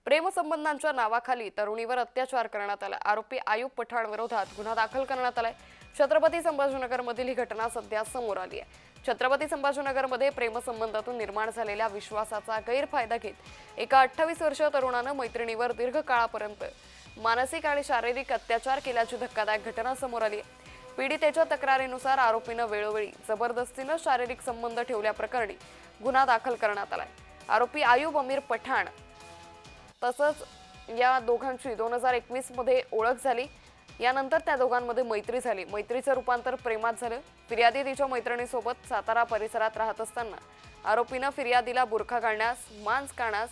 प्रेमसंबंधांच्या नावाखाली तरुणीवर अत्याचार करण्यात आला। आरोपी आयुब पठाण विरोधात गुन्हा दाखल करण्यात आलाय। छत्रपती संभाजीनगरमधील ही घटना सध्या समोर आली आहे। छत्रपती संभाजीनगरमध्ये प्रेमसंबंधातून निर्माण झालेल्या विश्वासाचा गैरफायदा घेत एका 28 वर्षीय तरुणानं मैत्रिणीवर दीर्घकाळापर्यंत मानसिक आणि शारीरिक अत्याचार केल्याची धक्कादायक घटना समोर आली आहे। पीडितेच्या तक्रारीनुसार आरोपीनं वेळोवेळी जबरदस्तीनं शारीरिक संबंध ठेवल्याप्रकरणी गुन्हा दाखल करण्यात आलाय। आरोपी आयुब अमीर पठाण तसंच या दोघांची 2021 मध्ये ओळख झाली। यानंतर त्या दोघांमध्ये मैत्री झाली। मैत्रीचं रूपांतर प्रेमात झालं। फिर्यादी तिच्या मैत्रिणीसोबत सातारा परिसरात राहत असताना आरोपीनं फिर्यादीला बुरखा घालण्यास, मांस काढण्यास,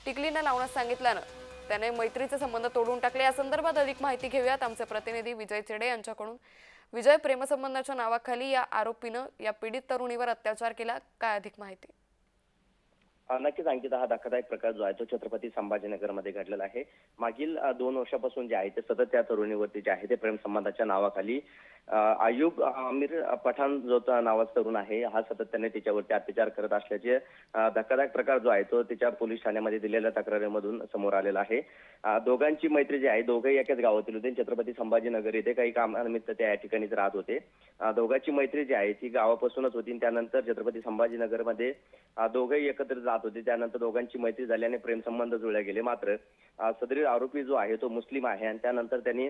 टिकलीनं लावण्यास सांगितल्यानं त्याने मैत्रीचे संबंध तोडून टाकले। या संदर्भात अधिक माहिती घेऊयात आमचे प्रतिनिधी विजय चेडे यांच्याकडून। विजय, प्रेमसंबंधाच्या नावाखाली या आरोपीनं या पीडित तरुणीवर अत्याचार केला, काय अधिक माहिती? नक्कीच अंकिता, हा धक्कादायक प्रकार जो आहे तो छत्रपती संभाजीनगरमध्ये घडलेला आहे। मागील 2 वर्षापासून जे आहे ते सतत त्या तरुणीवरती जे आहे ते प्रेम संबंधाच्या नावाखाली आयुब आमिर पठाण जो नावाचा तरुण आहे हा सतत त्याने तिच्यावरती अत्याचार करत असल्याचे धक्कादायक प्रकार जो आहे तो तिच्या पोलीस ठाण्यामध्ये दिलेल्या तक्रारीमधून समोर आलेला आहे। दोघांची मैत्री जी आहे, दोघेही एकाच गावातील होते। छत्रपती संभाजीनगर येथे काही कामानिमित्त त्या ठिकाणीच राहत होते। दोघांची मैत्री जी आहे ती गावापासूनच होती। त्यानंतर छत्रपती संभाजीनगरमध्ये दोघेही एकत्र जात होते। त्यानंतर दोघांची मैत्री झाली आणि प्रेमसंबंध जुळले गेले। मात्र सदरील आरोपी जो आहे तो मुस्लिम आहे आणि त्यानंतर त्यांनी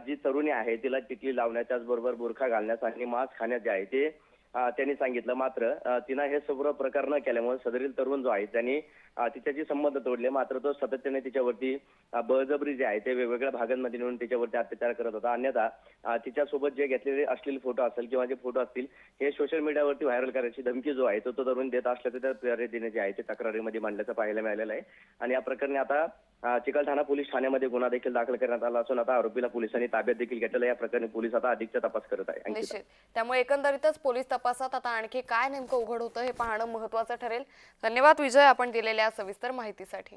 जी तरुणी आहे तिला टिकली लावण्यास, त्याचबरोबर बुरखा घालण्यास आणि मांस खाण्यास जे आहे ते त्यांनी सांगितलं। मात्र तिनं हे सर्व प्रकार न केल्यामुळे सदरील तरुण जो आहे त्यांनी तिच्याशी संबंध तोडले। मात्र तो सातत्याने तिच्यावरती बळजबरी जे आहे ते वेगवेगळ्या भागांमध्ये नेऊन तिच्यावरती अत्याचार करत होता। अन्यथा तिच्यासोबत जे घेतलेले अश्लील फोटो असेल किंवा जे फोटो असतील हे सोशल मीडियावरती व्हायरल करायची धमकी जो आहे तो तरुण देत असल्याचं त्या फिर्यादीने जे आहे ते तक्रारीमध्ये मांडल्याचं पाहायला मिळालेलं आहे। आणि या प्रकरणी आता चिकलठाणा पोलीस ठाण्यामध्ये गुन्हा देखील दाखल करण्यात आला असून आता आरोपीला पोलिसांनी ताब्यात देखील घेतलेला। या प्रकरणी पोलीस आता अधिकचा तपास करत आहे। निश्चित, त्यामुळे एकंदरीतच पोलीस तपासात आता आणखी काय नेमकं उघड होतं हे पाहणं महत्त्वाचं ठरेल। धन्यवाद विजय, आपण दिलेल्या सविस्तर माहितीसाठी।